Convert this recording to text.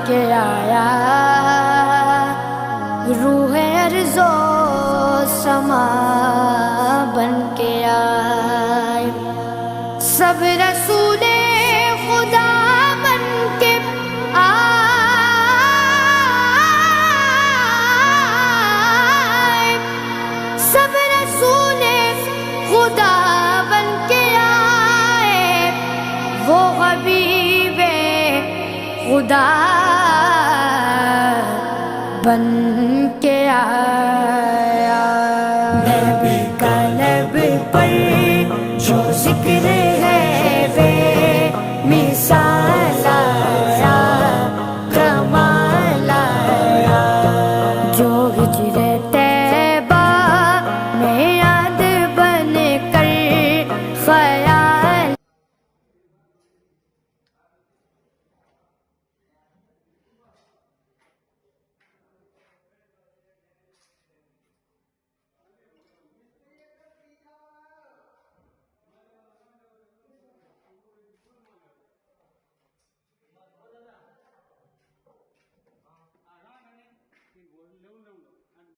के आया रूह अर्ज़ो समा बन के आए सब रसूले खुदा बन के आए सब रसूले खुदा बन के आए वो हबीबे खुदा बन के आए